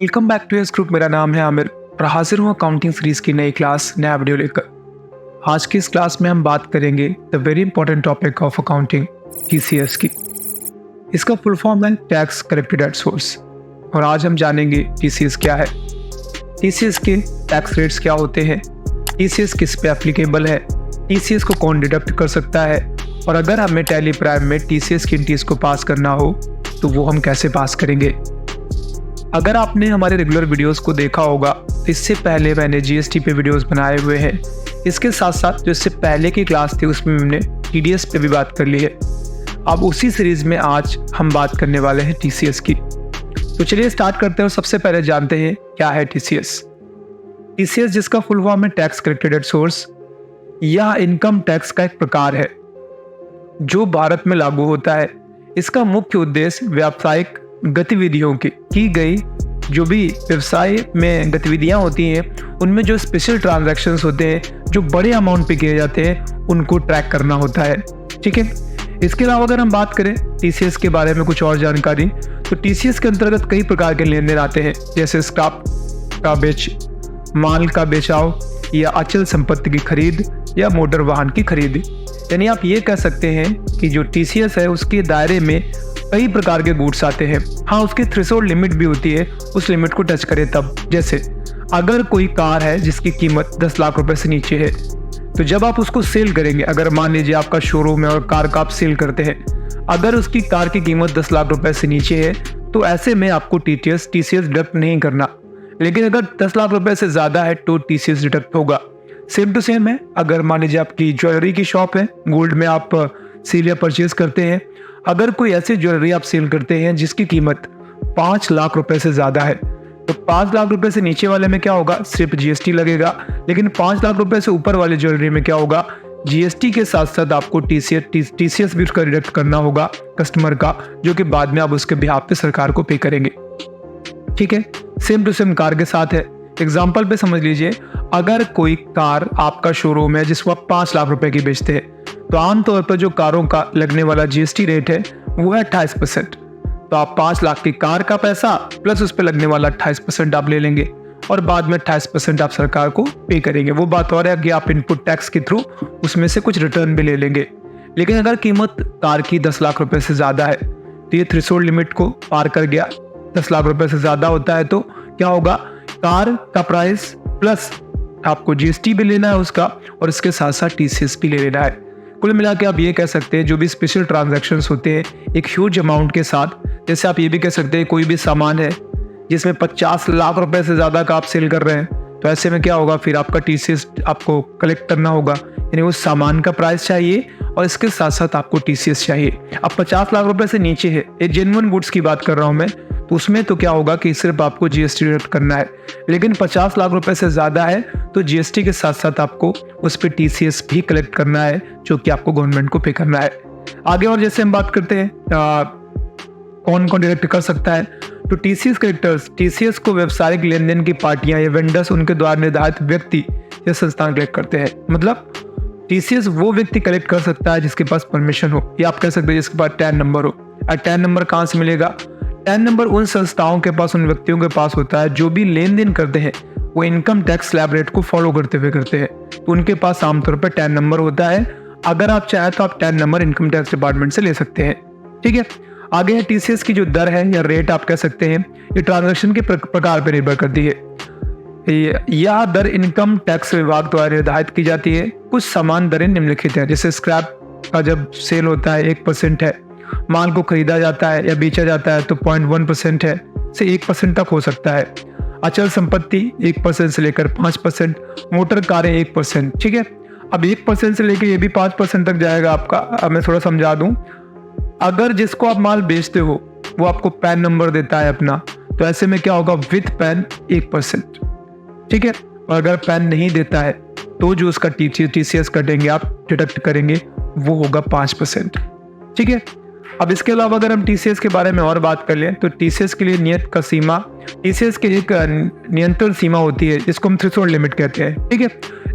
Welcome back to Yes Group. मेरा नाम है आमिर और हाजिर हूँ अकाउंटिंग सीरीज की नई क्लास नया वीडियो लेकर। आज की इस क्लास में हम बात करेंगे the very important topic of accounting TCS की। इसका फुल फॉर्म है टैक्स कलेक्टेड एट सोर्स। और आज हम जानेंगे टीसीएस क्या है, टीसीएस के टैक्स रेट्स क्या होते हैं, टीसीएस किस पे एप्लीकेबल है, टीसीएस को कौन डिडक्ट कर सकता है, और अगर हमें टैली प्राइम में टीसीएस की एंट्रीज को पास करना हो तो वो हम कैसे पास करेंगे। अगर आपने हमारे रेगुलर वीडियोस को देखा होगा तो इससे पहले मैंने जीएसटी पे वीडियोस बनाए हुए हैं। इसके साथ साथ जो इससे पहले की क्लास थी उसमें हमने टीडीएस पे भी बात कर ली है। अब उसी सीरीज में आज हम बात करने वाले हैं टीसीएस की। तो चलिए स्टार्ट करते हैं और सबसे पहले जानते हैं क्या है टीसीएस। टीसीएस जिसका फुल फॉर्म है टैक्स कलेक्टेड एट सोर्स, यह इनकम टैक्स का एक प्रकार है जो भारत में लागू होता है। इसका मुख्य उद्देश्य व्यावसायिक गतिविधियों की गई जो भी व्यवसाय में गतिविधियां होती हैं उनमें जो स्पेशल ट्रांजैक्शंस होते हैं जो बड़े अमाउंट पे किए जाते हैं उनको ट्रैक करना होता है। ठीक है, इसके अलावा अगर हम बात करें टीसीएस के बारे में कुछ और जानकारी, तो टीसीएस के अंतर्गत कई प्रकार के लेन देन आते हैं, जैसे स्क्रैप का माल का बेचाव या अचल संपत्ति की खरीद या मोटर वाहन की खरीद। यानी आप ये कह सकते हैं कि जो टीसीएस है उसके दायरे में कई प्रकार के गुड्स आते हैं। हाँ, उसकी थ्रेशोल्ड लिमिट भी होती है, उस लिमिट को टच करे तब। जैसे अगर कोई कार है जिसकी कीमत 10 लाख रुपए से नीचे है, तो जब आप उसको सेल करेंगे, अगर मान लीजिए आपका शोरूम है और कार का आप सेल करते हैं, अगर उसकी कार की कीमत 10 लाख रुपए से नीचे है तो ऐसे में आपको टीसीएस डिडक्ट नहीं करना। लेकिन अगर 10 लाख रुपए से ज्यादा है तो टीसीएस डिडक्ट होगा। सेम टू सेम है, अगर मान लीजिए आपकी ज्वेलरी की शॉप है, गोल्ड में आप सेल या परचेज करते हैं, अगर कोई ऐसी ज्वेलरी आप सेल करते हैं जिसकी कीमत 5 लाख रुपए से ज्यादा है, तो 5 लाख रुपए से नीचे वाले में क्या होगा, सिर्फ जीएसटी लगेगा। लेकिन 5 लाख रुपए से ऊपर वाली ज्वेलरी में क्या होगा, जीएसटी के साथ साथ आपको टीसीएस भी उसका डिडक्ट करना होगा कस्टमर का, जो कि बाद में आप उसके बिहाफ पे सरकार को पे करेंगे। ठीक है, सेम टू सेम कार के साथ है। एग्जाम्पल पे समझ लीजिए, अगर कोई कार आपका शोरूम है जिसको आप 5 लाख रुपए की बेचते हैं, तो आमतौर पर जो कारों का लगने वाला जीएसटी रेट है वो है 28%। तो आप 5 लाख की कार का पैसा प्लस उस पर लगने वाला 28% आप ले लेंगे और बाद में 28% आप सरकार को पे करेंगे। वो बात और है कि आप इनपुट टैक्स के थ्रू उसमें से कुछ रिटर्न भी ले लेंगे। लेकिन अगर कीमत कार की 10 लाख रुपए से ज्यादा है तो ये थ्रेशोल्ड लिमिट को पार कर गया। 10 लाख रुपए से ज्यादा होता है तो क्या होगा, कार का प्राइस प्लस आपको जीएसटी भी लेना है उसका, और इसके साथ साथ टीसीएस भी ले लेना है। कुल मिला के आप ये कह सकते हैं जो भी स्पेशल ट्रांजैक्शंस होते हैं एक ह्यूज अमाउंट के साथ, जैसे आप ये भी कह सकते हैं कोई भी सामान है जिसमें 50 लाख रुपए से ज़्यादा का आप सेल कर रहे हैं, तो ऐसे में क्या होगा, फिर आपका टीसीएस आपको कलेक्ट करना होगा। यानी उस सामान का प्राइस चाहिए और इसके साथ साथ आपको टीसीएस चाहिए। अब 50 लाख रुपए से नीचे है, ये जेन्युइन गुड्स की बात कर रहा हूँ मैं, तो उसमें तो क्या होगा कि सिर्फ आपको जीएसटी डिडक्ट करना है। लेकिन 50 लाख रुपए से ज्यादा है तो जीएसटी के साथ साथ आपको उस पर टीसीएस भी कलेक्ट करना है, जो कि आपको गवर्नमेंट को पे करना है। आगे और जैसे हम बात करते हैं कौन कौन डिडक्ट कर सकता है, तो टीसीएस कलेक्टर्स टीसीएस को व्यावसायिक लेन देन की पार्टियां या वेंडर्स उनके द्वारा निर्धारित व्यक्ति या संस्थान कलेक्ट करते हैं। मतलब टीसीएस वो व्यक्ति कलेक्ट कर सकता है जिसके पास परमिशन हो, या आप कह सकते हैं जिसके पास टैन नंबर हो। और टैन नंबर कहाँ से मिलेगा, टैन नंबर उन संस्थाओं के पास, उन व्यक्तियों के पास होता है जो भी लेन देन करते हैं वो इनकम टैक्स स्लैब रेट को फॉलो करते हुए करते हैं, तो उनके पास आमतौर पर टैन नंबर होता है। अगर आप चाहें तो आप tan number income tax department से ले सकते हैं। ठीक है, आगे है टीसीएस की जो दर है या रेट आप कह सकते हैं, ये ट्रांजैक्शन के प्रकार पर निर्भर करती है। यह दर इनकम टैक्स विभाग द्वारा निर्धारित की जाती है। कुछ समान दरें निम्नलिखित हैं, जैसे स्क्रैप का जब सेल होता है 1% है, माल को खरीदा जाता है या बेचा जाता है तो 0.1% है से 1% तक हो सकता है। अचल संपत्ति 1% से लेकर 5%, मोटर कारें 1%। ठीक है, अब 1% से लेकर ये भी 5% तक जाएगा आपका। अब मैं थोड़ा समझा दूं, अगर जिसको आप माल बेचते हो वो आपको पैन नंबर देता है अपना, तो ऐसे में क्या होगा, विथ पैन 1%। ठीक है, और अगर पैन नहीं देता है तो जो उसका टीसीएस कटेंगे आप डिडक्ट करेंगे वो होगा 5%। ठीक है, अब इसके अलावा अगर हम टीसीएस के बारे में और बात कर लें तो टीसीएस के लिए नियत का सीमा, टीसीएस की एक नियंत्रण सीमा होती है जिसको हम थ्रेशोल्ड लिमिट कहते हैं। ठीक है,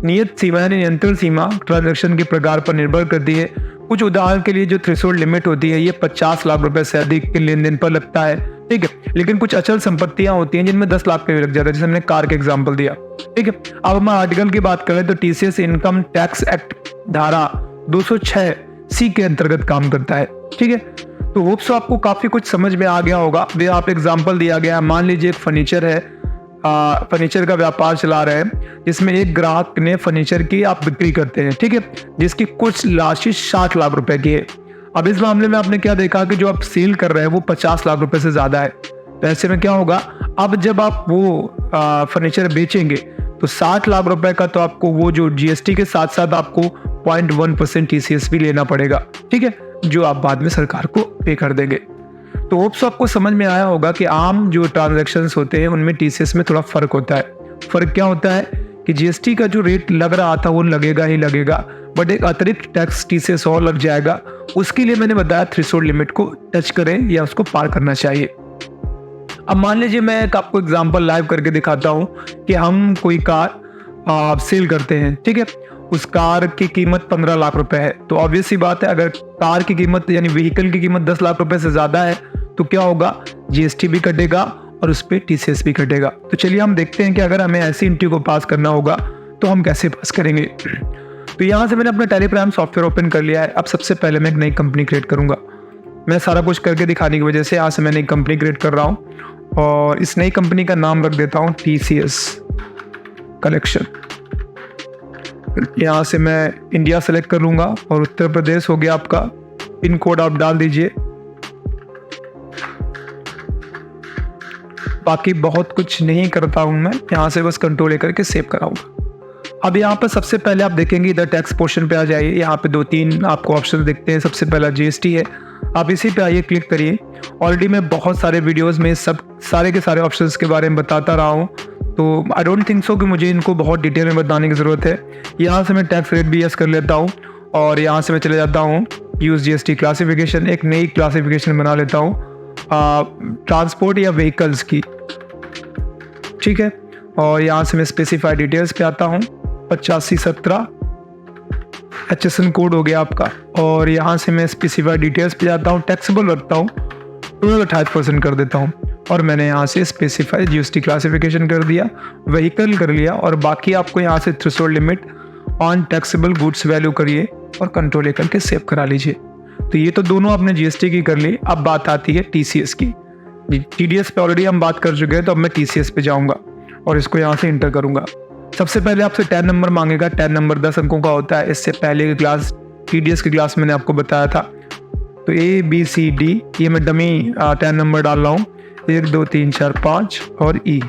नियत सीमा यानी नियंत्रण सीमा ट्रांजैक्शन के प्रकार पर निर्भर करती है। कुछ उदाहरण के लिए जो थ्रेशोल्ड लिमिट होती है ये 50 लाख रुपए से अधिक के लेन देन पर लगता है, ठीक है। लेकिन कुछ अचल संपत्तियां होती हैं जिनमें 10 लाख पे भी लग जाता है, जैसे हमने कार के एग्जांपल दिया, ठीक है। अब हम आर्टिकल की बात करें तो टीसीएस इनकम टैक्स एक्ट धारा 206 सी के अंतर्गत काम करता है, ठीक है। तो होप सो आपको काफी कुछ समझ में आ गया होगा। वे आप एग्जाम्पल दिया गया है, मान लीजिए एक फर्नीचर है, फर्नीचर का व्यापार चला रहे हैं जिसमें एक ग्राहक ने फर्नीचर की आप बिक्री करते हैं, ठीक है, जिसकी कुछ राशि 60 लाख रुपए की है। अब इस मामले में आपने क्या देखा कि जो आप सेल कर रहे हैं वो 50 लाख रुपए से ज्यादा है। तो ऐसे में क्या होगा, अब जब आप वो फर्नीचर बेचेंगे तो 60 लाख रुपए का तो आपको वो जो जीएसटी के साथ साथ आपको 0.1% टीसीएस भी लेना पड़ेगा, ठीक है, जो आप बाद में सरकार को पे कर देंगे। तो होप्स आपको समझ में आया होगा कि आम जो ट्रांजैक्शंस होते हैं उनमें टीसीएस में थोड़ा फर्क होता है। फर्क क्या होता है कि जीएसटी का जो रेट लग रहा था वो लगेगा ही लगेगा, बट एक अतिरिक्त टैक्स टीसीएस और लग जाएगा। उसके लिए मैंने बताया थ्रेशोल्ड लिमिट को टच करें या उसको पार करना चाहिए। अब मान लीजिए मैं एक आपको एग्जांपल लाइव करके दिखाता हूं कि हम कोई कार सेल करते हैं, ठीक है। उस कार की कीमत 15 लाख रुपए है। तो ऑब्वियस सी बात है, अगर कार की कीमत यानी व्हीकल की कीमत 10 लाख रुपए से ज्यादा है तो क्या होगा, जीएसटी भी कटेगा और उस पर टीसीएस भी कटेगा। तो चलिए हम देखते हैं कि अगर हमें ऐसी एंट्री को पास करना होगा तो हम कैसे पास करेंगे। तो यहाँ से मैंने अपना टेलीग्राम सॉफ्टवेयर ओपन कर लिया है। अब सबसे पहले मैं एक नई कंपनी क्रिएट करूंगा। मैं सारा कुछ करके दिखाने की वजह से यहाँ से मैं नई कंपनी क्रिएट कर रहा हूँ और इस नई कंपनी का नाम रख देता हूँ टीसीएस कलेक्शन। यहाँ से मैं इंडिया सेलेक्ट कर लूंगा और उत्तर प्रदेश हो गया आपका। पिन कोड आप डाल दीजिए। बाकी बहुत कुछ नहीं करता हूं मैं, यहाँ से बस कंट्रोल लेकर के सेव कराऊंगा। अब यहाँ पर सबसे पहले आप देखेंगे इधर टैक्स पोर्शन पे आ जाइए। यहाँ पे 2-3 आपको ऑप्शन दिखते हैं। सबसे पहला जीएसटी है, आप इसी पे आइए, क्लिक करिए। ऑलरेडी मैं बहुत सारे वीडियोस में सब सारे के सारे ऑप्शंस के बारे में बताता रहा हूँ, तो आई डोंट थिंक सो कि मुझे इनको बहुत डिटेल में बताने की ज़रूरत है। यहाँ से मैं टैक्स रेट भी यस कर लेता हूँ और यहाँ से मैं चले जाता हूँ यूज़ जीएसटी क्लासिफिकेशन। एक नई क्लासिफिकेशन बना लेता हूँ ट्रांसपोर्ट या व्हीकल्स की, ठीक है। और यहाँ से मैं स्पेसिफाइड डिटेल्स पे आता हूँ। 8517 HSN कोड हो गया आपका। और यहाँ से मैं स्पेसिफाइड डिटेल्स पे जाता हूँ, टैक्सेबल रखता हूँ, 28% कर देता हूँ। और मैंने यहाँ से स्पेसिफाइड जीएसटी क्लासिफिकेशन कर दिया, व्हीकल कर लिया। और बाकी आपको यहाँ से threshold limit on taxable goods value करिए और कंट्रोल लेकर के सेव करा लीजिए। तो ये तो दोनों आपने जीएसटी की कर ली। अब बात आती है टीसीएस की। टीडीएस पे ऑलरेडी हम बात कर चुके हैं, तो अब मैं टीसीएस पे जाऊंगा और इसको यहाँ से इंटर करूंगा। सबसे पहले आपसे 10 नंबर मांगेगा। 10 नंबर 10 अंकों का होता है। इससे पहले की क्लास टीडीएस की क्लास मैंने आपको बताया था। तो ABCD ये मैं डमी 10 नंबर डाल रहा हूँ, 1 2 3 4 5 और E।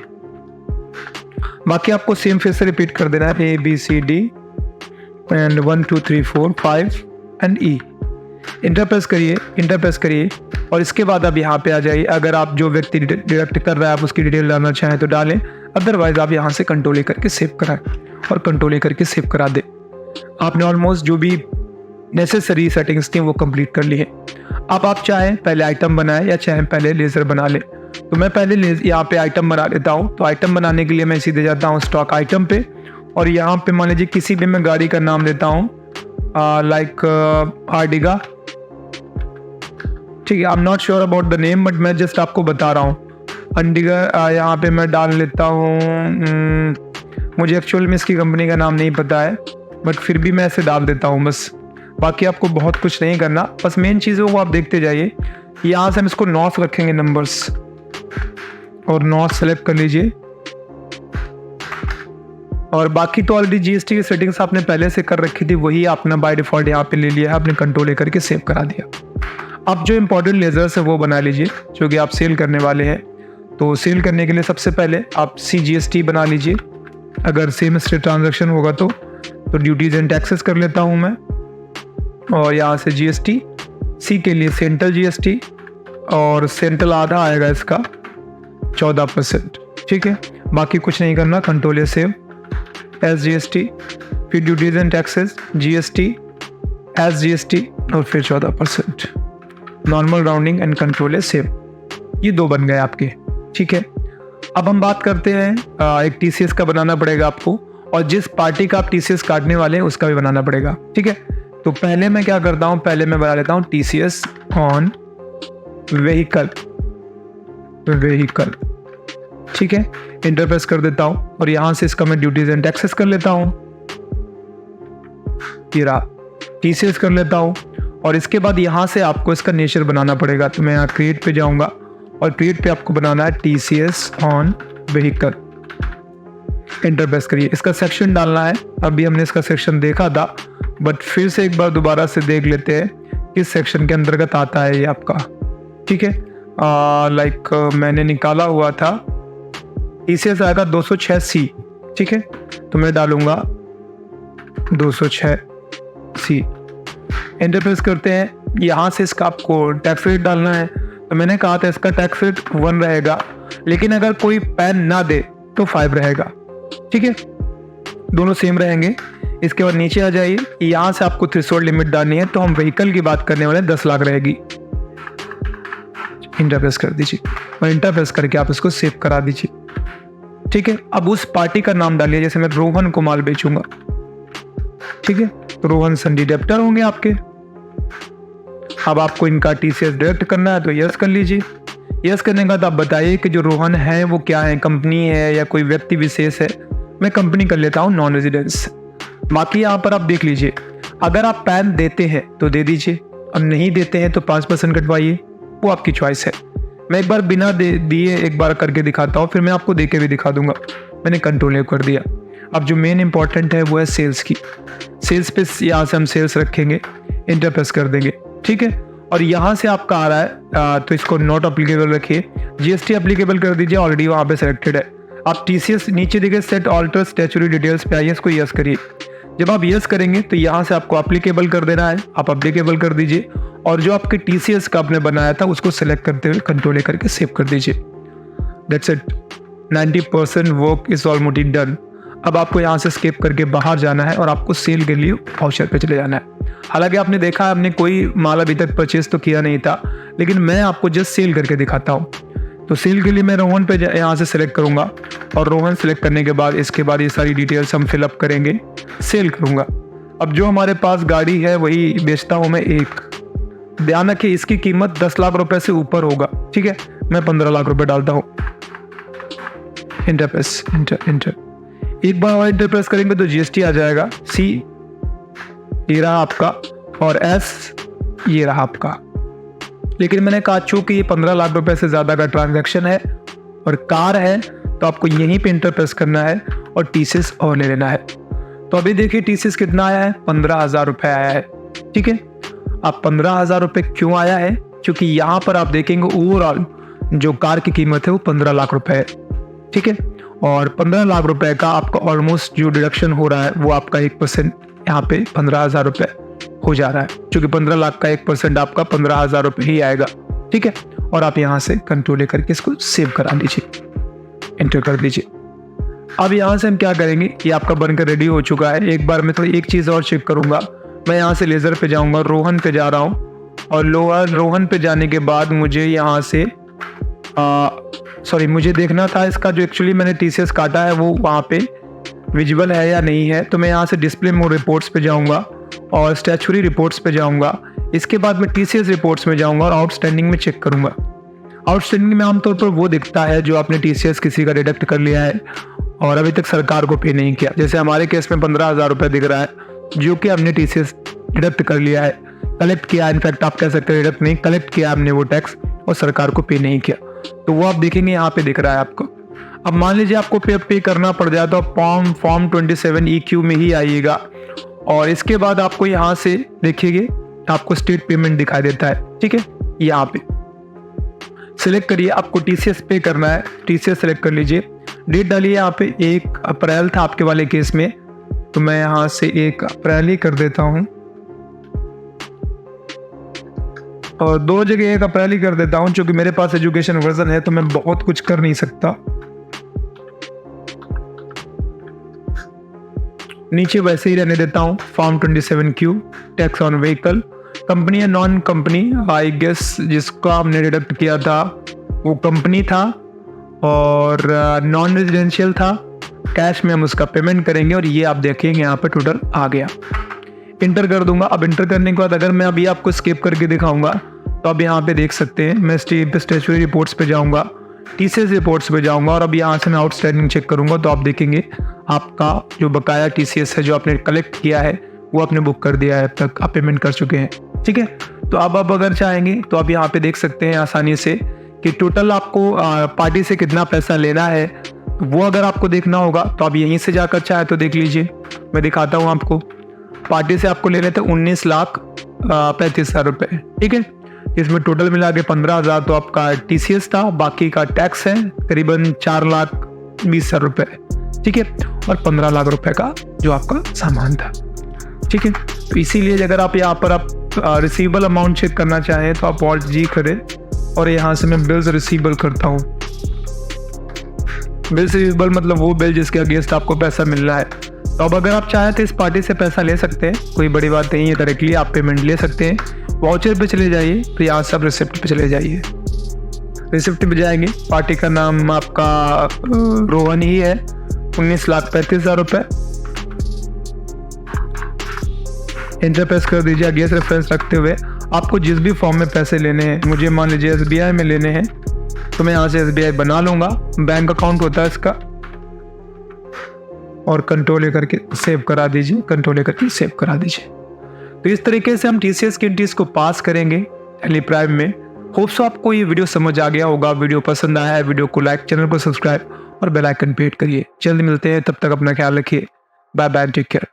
बाकी आपको सेम फिर से रिपीट कर देना है, ABCD and 1 2 3 4 5 and E। Enter press करिए और इसके बाद आप यहाँ पे आ जाइए। अगर आप जो व्यक्ति डिडक्ट कर रहा है आप उसकी डिटेल डालना चाहें तो डालें, अदरवाइज आप यहाँ से कंट्रोल लेकर के सेव कराएं और कंट्रोल लेकर के सेव करा दें। आपने ऑलमोस्ट जो भी नेसेसरी सेटिंग्स थी वो कंप्लीट कर ली है। अब आप चाहें पहले आइटम बनाएं या चाहें पहले लेजर बना लें। तो मैं पहले यहाँ पे आइटम बना लेता हूँ। तो आइटम बनाने के लिए मैं सीधे जाता हूँ स्टॉक आइटम पे और यहाँ पे मान लीजिए किसी भी मैं गाड़ी का नाम देता हूँ, लाइक आर्टिगा, ठीक है। I am not sure about the name, but मैं जस्ट आपको बता रहा हूँ। अंडिगा यहाँ पे मैं डाल लेता हूँ। मुझे एक्चुअल में इसकी कंपनी का नाम नहीं पता है, बट फिर भी मैं ऐसे डाल देता हूँ बस। बाकी आपको बहुत कुछ नहीं करना, बस मेन चीज़ों को आप देखते जाइए। यहाँ से हम इसको नॉर्थ रखेंगे नंबर्स और नॉर्थ सेलेक्ट कर लीजिए। और बाकी तो ऑलरेडी जीएसटी की सेटिंग्स आपने पहले से कर रखी थी, वही आपने बाय डिफॉल्ट यहाँ पे ले लिया है, आपने कंट्रोल लेकर के सेव करा दिया। अब जो इंपॉर्टेंट लेजर्स है वो बना लीजिए जो कि आप सेल करने वाले हैं। तो सेल करने के लिए सबसे पहले आप CGST बना लीजिए। अगर सेम स्टेट ट्रांजैक्शन होगा तो ड्यूटीज एंड टैक्सेस कर लेता हूँ मैं और यहाँ से GST। C के लिए सेंट्रल GST और सेंट्रल आधा आएगा इसका 14%, ठीक है। बाकी कुछ नहीं करना, कंट्रोल या सेव। SGST फिर duties and taxes, GST, SGST और फिर 14%। Normal rounding and control save. ये 2 बन गए आपके, ठीक है। अब हम बात करते हैं एक TCS का बनाना पड़ेगा आपको, और जिस पार्टी का आप TCS काटने वाले हैं उसका भी बनाना पड़ेगा, ठीक है। तो पहले मैं क्या करता हूँ, पहले मैं बना लेता हूँ TCS ऑन व्हीकल, ठीक है। इंटर प्रेस कर देता हूँ और यहाँ से इसका मैं ड्यूटीज एंड टैक्सेस कर लेता हूँ, TCS कर लेता हूँ। और इसके बाद यहाँ से आपको इसका नेचर बनाना पड़ेगा, तो मैं यहाँ क्रिएट पे जाऊँगा और क्रिएट पे आपको बनाना है TCS on vehicle. Enter press करिए, इसका सेक्शन डालना है। अभी हमने इसका सेक्शन देखा था, बट फिर से एक बार दोबारा से देख लेते हैं किस सेक्शन के अंतर्गत आता है ये आपका, ठीक है। लाइक मैंने निकाला हुआ था, TCS आएगा 206C, ठीक है। तो मैं डालूंगा 206C। एंटर प्रेस करते हैं। यहाँ से इसका आपको टैक्स रेट डालना है, तो मैंने कहा था इसका टैक्स रेट 1 रहेगा, लेकिन अगर कोई पैन ना दे तो 5 रहेगा, ठीक है। दोनों सेम रहेंगे। इसके बाद नीचे आ जाइए, यहाँ से आपको थ्रेशोल्ड लिमिट डालनी है, तो हम व्हीकल की बात करने वाले 10 लाख रहेगी। इंटर प्रेस कर दीजिए और इंटर प्रेस करके आप इसको सेव करा दीजिए, ठीक है। अब उस पार्टी का नाम डालिए, जैसे मैं रोहन को माल बेचूंगा, ठीक है। तो रोहन संडी डेप्टर होंगे आपके। अब आपको इनका TCS डायरेक्ट करना है, तो यस कर लीजिए। यस करने के बाद आप बताइए कि जो रोहन है वो क्या है, कंपनी है या कोई व्यक्ति विशेष है। मैं कंपनी कर लेता हूँ, नॉन रेजिडेंस। बाकी यहाँ पर आप देख लीजिए, अगर आप पैन देते हैं तो दे दीजिए और नहीं देते हैं तो 5% कटवाइए, वो आपकी चॉइस है। मैं एक बार बिना दिए एक बार करके दिखाता हूँ, फिर मैं आपको दे के भी दिखा दूंगा। मैंने कंट्रोल कर दिया। अब जो मेन इंपॉर्टेंट है वो है सेल्स की। सेल्स पे यहाँ से हम सेल्स रखेंगे, इंटर प्रेस कर देंगे, ठीक है। और यहाँ से आपका आ रहा है तो इसको नॉट अप्लीकेबल रखिए, GST अप्लीकेबल कर दीजिए, ऑलरेडी वहाँ पे सेलेक्टेड है। आप TCS नीचे देखिए सेट ऑल्टर स्टैच्यूटरी डिटेल्स पे आइए, इसको यस करिए। जब आप यस करेंगे तो यहाँ से आपको अप्लीकेबल कर देना है, आप अप्लीकेबल कर दीजिए। और जो आपके TCS का आपने बनाया था उसको सेलेक्ट करते हुए कंट्रोल करके सेव कर दीजिए। That's it, 90% work is almost done. अब आपको यहाँ से स्किप करके बाहर जाना है और आपको सेल के लिए वाउचर पे चले जाना है। हालांकि आपने देखा हमने कोई माल अभी तक परचेज तो किया नहीं था, लेकिन मैं आपको जस्ट सेल करके दिखाता हूँ। तो सेल के लिए मैं रोहन पे यहाँ से सिलेक्ट करूँगा और रोहन सिलेक्ट करने के बाद इसके बाद ये सारी डिटेल्स हम फिलअप करेंगे, सेल करूँगा। अब जो हमारे पास गाड़ी है वही बेचता हूँ मैं एक। ध्यान रखिए इसकी कीमत 10 लाख रुपए से ऊपर होगा, ठीक है। मैं 15 लाख रुपए डालता हूँ। इंटर प्रेस, इंटर एक बार और इंटर प्रेस करेंगे तो GST आ जाएगा। C ये रहा आपका और S ये रहा आपका। लेकिन मैंने कहा चूंकि ये 15 लाख रुपए से ज्यादा का ट्रांजैक्शन है और कार है, तो आपको यहीं पे इंटर प्रेस करना है और TCS और ले लेना है। तो अभी देखिए TCS कितना आया है, 15,000 रुपए आया है, ठीक है। अब 15,000 रुपए क्यों आया है, क्योंकि यहाँ पर आप देखेंगे ओवरऑल जो कार की कीमत है वो 15 लाख रुपए है, ठीक है। और 15 लाख रुपए का आपका ऑलमोस्ट जो डिडक्शन हो रहा है वो आपका 1% यहाँ पे 15,000 रुपए हो जा रहा है, क्योंकि 15 लाख का 1% आपका 15,000 रुपए ही आएगा, ठीक है। और आप यहाँ से कंट्रोल करके इसको सेव करा लीजिए, एंटर कर दीजिए। अब यहाँ से हम क्या करेंगे, ये आपका बनकर रेडी हो चुका है। एक बार मैं थोड़ी एक चीज़ और चेक करूँगा। मैं यहाँ से लेज़र पे जाऊँगा, रोहन पे जा रहा हूँ और रोहन पे जाने के बाद मुझे यहाँ से मुझे देखना था इसका जो एक्चुअली मैंने TCS काटा है वो वहाँ पे विजिबल है या नहीं है। तो मैं यहाँ से डिस्प्ले मोड रिपोर्ट्स पे जाऊँगा और स्टैच्यूटरी रिपोर्ट्स पे जाऊँगा। इसके बाद मैं TCS रिपोर्ट्स में जाऊँगा और आउटस्टैंडिंग में चेक करूँगा। आउटस्टैंडिंग में आमतौर पर वो दिखता है जो आपने TCS किसी का डिडक्ट कर लिया है और अभी तक सरकार को पे नहीं किया। जैसे हमारे केस में 15,000 रुपये दिख रहा है जो कि हमने TCS डिडक्ट कर लिया है, कलेक्ट किया। इनफैक्ट आप कह सकते हैं डिडक्ट नहीं, कलेक्ट किया हमने वो टैक्स और सरकार को पे नहीं किया। तो वो आप देखेंगे यहाँ पे दिख रहा है आपको। अब मान लीजिए आपको पे करना पड़ जाए तो फॉर्म 27 EQ में ही आइएगा और इसके बाद आपको यहाँ से देखिएगा आपको स्टेट पेमेंट दिखाई देता है, ठीक है। यहाँ पे सिलेक्ट करिए, आपको TCS पे करना है, TCS सेलेक्ट कर लीजिए। डेट डालिए, यहाँ पे 1 अप्रैल था आपके वाले केस में, तो मैं यहाँ से 1 अप्रैल ही कर देता हूँ और 2 जगह 1 अप्रैल ही कर देता हूँ, क्योंकि मेरे पास एजुकेशन वर्जन है तो मैं बहुत कुछ कर नहीं सकता। नीचे वैसे ही रहने देता हूँ। Form 27Q tax on vehicle, company या नॉन कंपनी, आई गेस जिसका हमने डिडक्ट किया था वो कंपनी था और नॉन रेजिडेंशियल था। कैश में हम उसका पेमेंट करेंगे और ये आप देखेंगे यहाँ पे टोटल आ गया। इंटर कर दूंगा। अब इंटर करने के बाद अगर मैं अभी आपको स्किप करके दिखाऊंगा तो अब यहाँ पे देख सकते हैं, मैं स्टेचुरी रिपोर्ट्स पे जाऊंगा, टीसीएस रिपोर्ट्स पे जाऊंगा और अब यहाँ से मैं आउटस्टैंडिंग चेक करूंगा तो आप देखेंगे आपका जो बकाया टीसीएस है जो आपने कलेक्ट किया है वो आपने बुक कर दिया है, अब तक आप पेमेंट कर चुके हैं। ठीक है, तो अब अगर चाहेंगे तो आप यहाँ पे देख सकते हैं आसानी से कि टोटल आपको पार्टी से कितना पैसा लेना है। वो अगर आपको देखना होगा तो आप यहीं से जाकर चाहे तो देख लीजिए, मैं दिखाता हूँ आपको। पार्टी से आपको लेने थे 19,35,000 रुपये। ठीक है, इसमें टोटल मिला के 15,000 तो आपका टीसीएस था, बाकी का टैक्स है करीबन 4,20,000 रुपये। ठीक है, और 15 लाख रुपए का जो आपका सामान था। ठीक है, तो इसीलिए अगर आप यहाँ पर आप रिसीवेबल अमाउंट चेक करना चाहें तो आप ऑल्ट जी करें और यहाँ से मैं बिल्स रिसीवेबल करता हूँ। बिल्स रिसीवेबल मतलब वो बिल जिसके अगेंस्ट आपको पैसा मिल रहा है। तो अब अगर आप चाहें तो इस पार्टी से पैसा ले सकते हैं, कोई बड़ी बात नहीं है, डायरेक्टली आप पेमेंट ले सकते हैं। वाउचर पे चले जाइए, तो यहाँ से आप रिसिप्ट पे चले जाइए। रिसिप्ट पे जाएंगे, पार्टी का नाम आपका रोहन ही है, 19,35,000 रुपये। एंटर प्रेस कर दीजिए। आगे रेफरेंस रखते हुए आपको जिस भी फॉर्म में पैसे लेने हैं, मुझे मान लीजिए एसबीआई में लेने हैं तो मैं यहाँ से एसबीआई बना लूँगा, बैंक अकाउंट होता है इसका, और कंट्रोल करके सेव करा दीजिए, कंट्रोल करके सेव करा दीजिए। तो इस तरीके से हम टीसीएस की एंट्रीज को पास करेंगे टैली प्राइम में। होप सो आपको ये वीडियो समझ आ गया होगा। वीडियो पसंद आया है, वीडियो को लाइक, चैनल को सब्सक्राइब और बेल आइकन पे हिट करिए। जल्द मिलते हैं, तब तक अपना ख्याल रखिए। Bye bye, take care.